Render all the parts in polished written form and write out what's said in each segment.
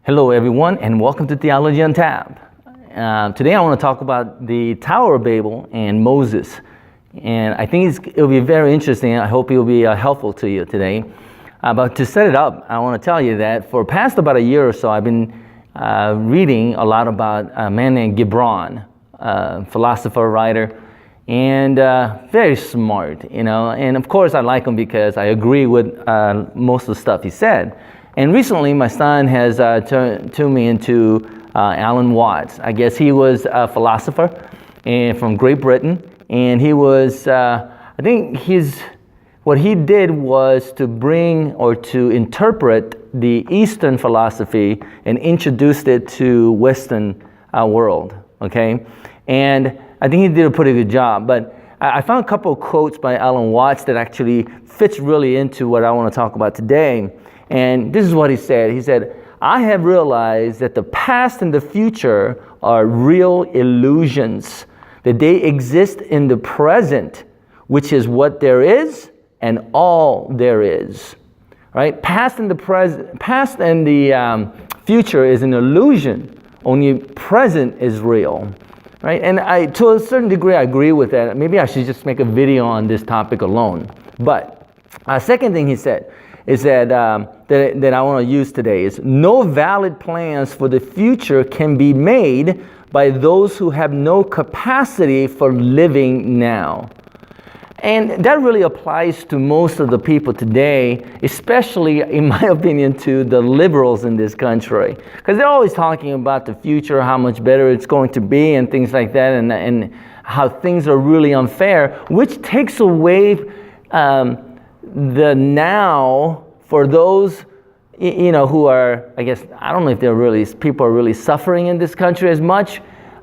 Hello everyone and welcome to Theology on Tap. Today I want to talk about the Tower of Babel and Moses. And I think it'll be very interesting. I hope it'll be helpful to you today. But to set it up, I want to tell you that for past about a year or so, I've been reading a lot about a man named Gibran, philosopher, writer, and very smart, And of course I like him because I agree with most of the stuff he said. And recently, my son has tuned me into Alan Watts. I guess he was a philosopher from Great Britain, and he was, what he did was to bring or to interpret the Eastern philosophy and introduced it to Western world, okay? And I think he did a pretty good job, but I found a couple of quotes by Alan Watts that actually fits really into what I want to talk about today. And this is what he said. He said, I have realized that the past and the future are real illusions, that they exist in the present, which is what there is and all there is. Right? Past and the future is an illusion. Only present is real. Right? And to a certain degree, I agree with that. Maybe I should just make a video on this topic alone. But second thing he said is that I want to use today is no valid plans for the future can be made by those who have no capacity for living now. And that really applies to most of the people today, especially, in my opinion, to the liberals in this country. Because they're always talking about the future, how much better it's going to be, and things like that, and how things are really unfair, which takes away the now for those, who are, I guess, I don't know if people are really suffering in this country as much.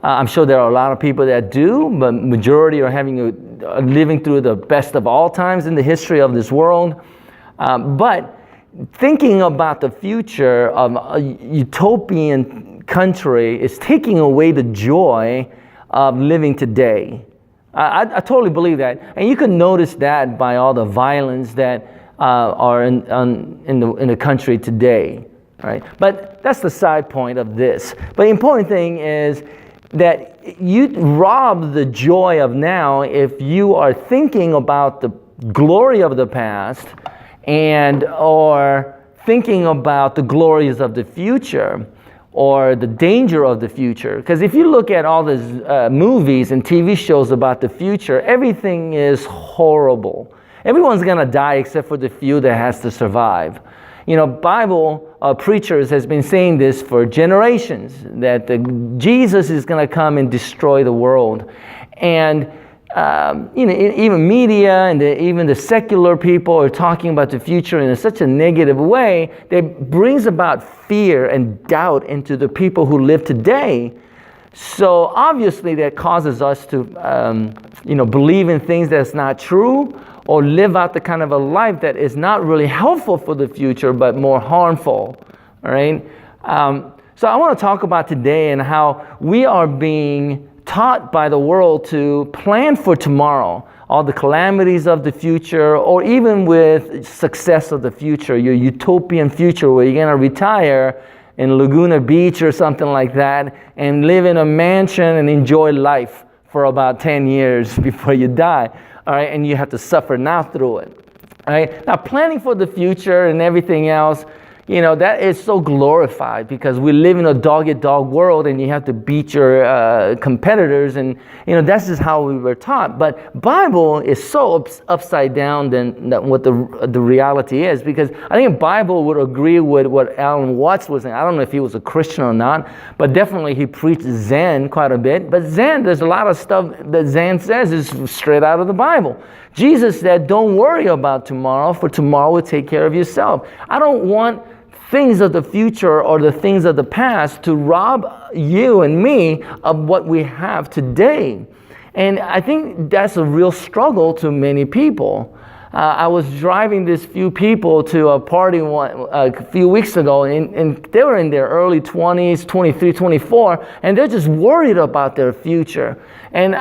I'm sure there are a lot of people that do, but majority are living through the best of all times in the history of this world. But thinking about the future of a utopian country is taking away the joy of living today. I totally believe that, and you can notice that by all the violence that are in the country today, right? But that's the side point of this. But the important thing is that you rob the joy of now if you are thinking about the glory of the past or thinking about the glories of the future, or the danger of the future. Because if you look at all these movies and TV shows about the future, everything is horrible. Everyone's gonna die except for the few that has to survive. Bible preachers has been saying this for generations, that Jesus is gonna come and destroy the world. And even media and even the secular people are talking about the future in such a negative way that brings about fear and doubt into the people who live today. So obviously that causes us to, believe in things that's not true, or live out the kind of a life that is not really helpful for the future, but more harmful. All right. So I want to talk about today and how we are being taught by the world to plan for tomorrow, all the calamities of the future, or even with success of the future, your utopian future where you're going to retire in Laguna Beach or something like that and live in a mansion and enjoy life for about 10 years before you die. All right, and you have to suffer now through it. All right, now planning for the future and everything else, that is so glorified because we live in a dog-eat-dog world and you have to beat your competitors, and that's just how we were taught. But Bible is so upside down than what the reality is, because I think Bible would agree with what Alan Watts was saying. I don't know if he was a Christian or not, but definitely he preached Zen quite a bit. But Zen, there's a lot of stuff that Zen says is straight out of the Bible. Jesus said, don't worry about tomorrow, for tomorrow will take care of yourself. I don't want things of the future or the things of the past to rob you and me of what we have today. And I think that's a real struggle to many people. I was driving these few people to a party a few weeks ago, and they were in their early 20s, 23, 24, and they're just worried about their future. And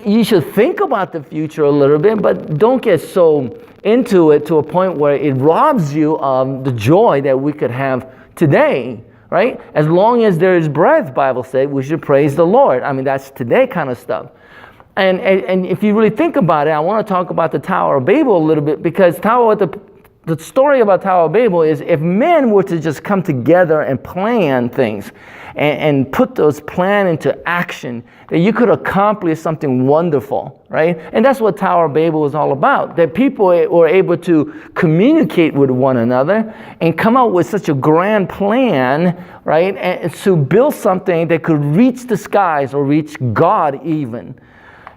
you should think about the future a little bit, but don't get so into it to a point where it robs you of the joy that we could have today, right? As long as there is breath, Bible said, we should praise the Lord. I mean, that's today kind of stuff. And if you really think about it, I want to talk about the Tower of Babel a little bit, because the story about Tower of Babel is, if men were to just come together and plan things and put those plans into action, that you could accomplish something wonderful, right? And that's what Tower of Babel was all about, that people were able to communicate with one another and come up with such a grand plan, right? And to build something that could reach the skies or reach God even.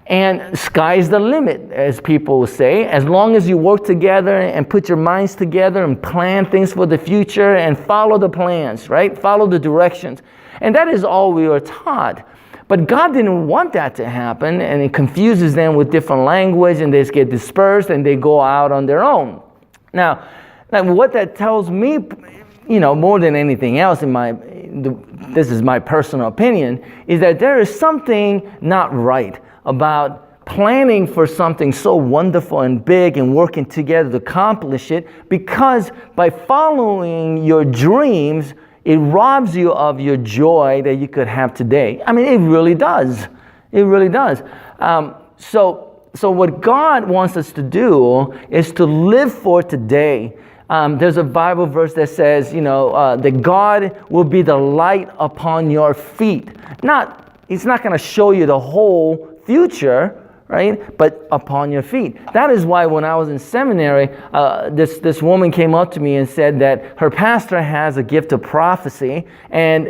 And sky's the limit, as people will say, as long as you work together and put your minds together and plan things for the future and follow the plans, right? Follow the directions. And that is all we were taught. But God didn't want that to happen, and it confuses them with different language, and they just get dispersed and they go out on their own. Now what that tells me, more than anything else, this is my personal opinion, is that there is something not right about planning for something so wonderful and big and working together to accomplish it, because by following your dreams, it robs you of your joy that you could have today. I mean, it really does. It really does. So what God wants us to do is to live for today. There's a Bible verse that says, that God will be the light upon your feet. He's not going to show you the whole future, right? But upon your feet. That is why when I was in seminary, this woman came up to me and said that her pastor has a gift of prophecy, and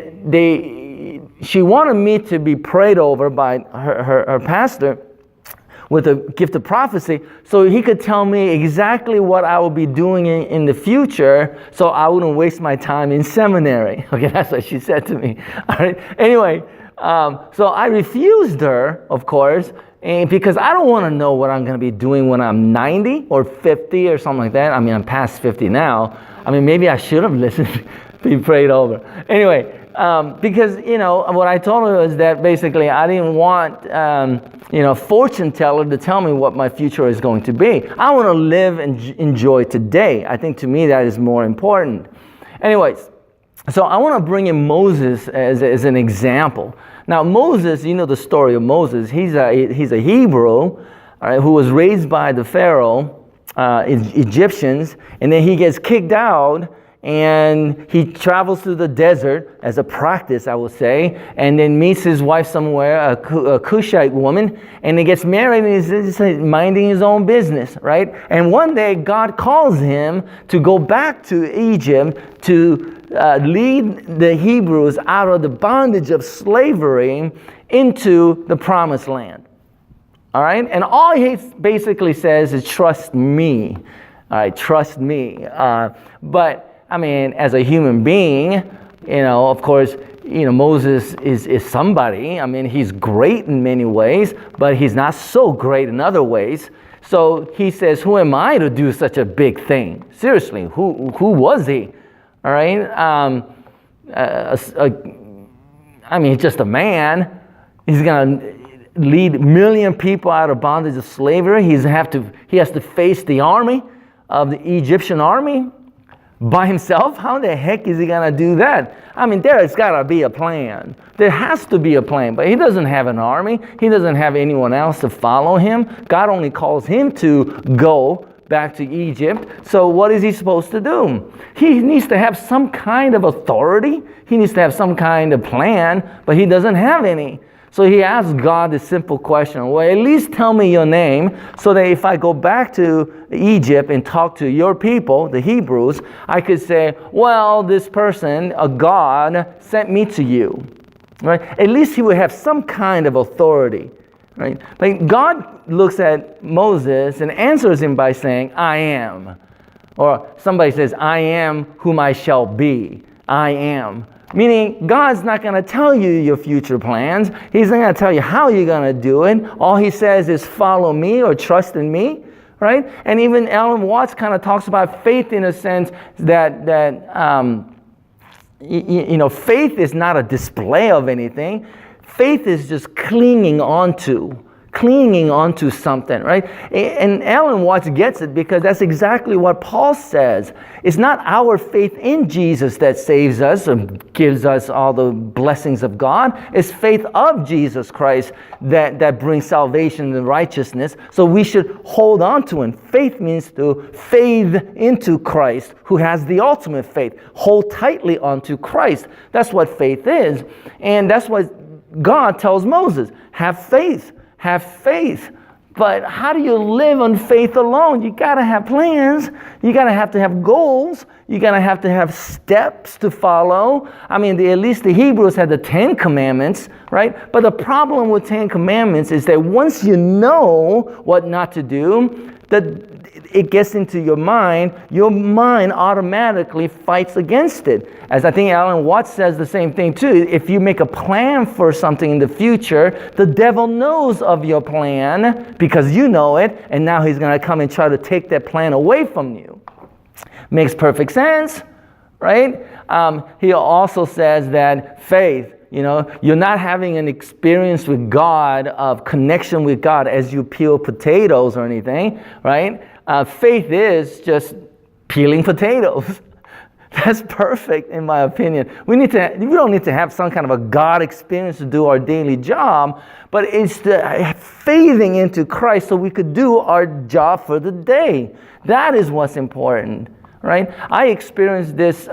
she wanted me to be prayed over by her pastor with a gift of prophecy, so he could tell me exactly what I will be doing in the future, so I wouldn't waste my time in seminary. Okay, that's what she said to me. All right. Anyway, so I refused her, of course, because I don't want to know what I'm going to be doing when I'm 90 or 50 or something like that. I mean, I'm past 50 now. I mean, maybe I should have listened, be prayed over. Anyway, because, what I told her was that basically I didn't want, fortune teller to tell me what my future is going to be. I want to live and enjoy today. I think to me that is more important. Anyways, so I want to bring in Moses as an example. Now Moses, the story of Moses. He's a Hebrew, all right, who was raised by the Pharaoh, Egyptians, and then he gets kicked out, and he travels through the desert as a practice, I would say, and then meets his wife somewhere, a Cushite woman, and he gets married, and he's minding his own business, right? And one day God calls him to go back to Egypt to lead the Hebrews out of the bondage of slavery into the promised land. All right? And all he basically says is, trust me. All right, trust me. But, I mean, as a human being, of course, Moses is somebody. I mean, he's great in many ways, but he's not so great in other ways. So he says, who am I to do such a big thing? Seriously, who was he? All right? He's just a man. He's going to lead 1 million people out of bondage of slavery. He has to face the army of the Egyptian army by himself. How the heck is he going to do that? I mean, there's got to be a plan. There has to be a plan, but he doesn't have an army. He doesn't have anyone else to follow him. God only calls him to go back to Egypt. So what is he supposed to do? He needs to have some kind of authority. He needs to have some kind of plan, but he doesn't have any. So he asks God this simple question, well, at least tell me your name, so that if I go back to Egypt and talk to your people, the Hebrews, I could say, well, this person, a God, sent me to you. Right? At least he would have some kind of authority. Right? Like God looks at Moses and answers him by saying, I am. Or somebody says, I am whom I shall be. I am. Meaning, God's not going to tell you your future plans. He's not going to tell you how you're going to do it. All he says is follow me or trust in me, right? And even Ellen Watts kind of talks about faith in a sense that faith is not a display of anything. Faith is just clinging onto clinging onto something, right? And Alan Watts gets it because that's exactly what Paul says. It's not our faith in Jesus that saves us and gives us all the blessings of God. It's faith of Jesus Christ that brings salvation and righteousness. So we should hold on to Him. Faith means to fade into Christ, who has the ultimate faith. Hold tightly onto Christ. That's what faith is. And that's what God tells Moses. Have faith. Have faith. But how do you live on faith alone? You got to have plans. You got to have goals. You got to have steps to follow. I mean, at least the Hebrews had the 10 commandments, right? But the problem with 10 commandments is that once you know what not to do, that it gets into your mind automatically fights against it. As I think Alan Watts says the same thing too. If you make a plan for something in the future, the devil knows of your plan because you know it, and now he's going to come and try to take that plan away from you. Makes perfect sense, right? He also says that faith, you're not having an experience with God, of connection with God as you peel potatoes or anything, right? Faith is just peeling potatoes. That's perfect in my opinion. We don't need to have some kind of a God experience to do our daily job, but it's the faithing into Christ so we could do our job for the day. That is what's important, right? I experienced this.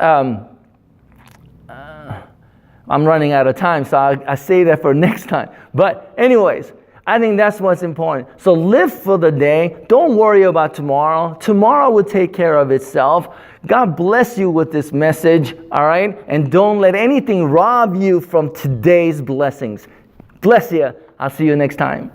I'm running out of time, so I say that for next time. But anyways, I think that's what's important. So live for the day. Don't worry about tomorrow. Tomorrow will take care of itself. God bless you with this message, all right? And don't let anything rob you from today's blessings. Bless you. I'll see you next time.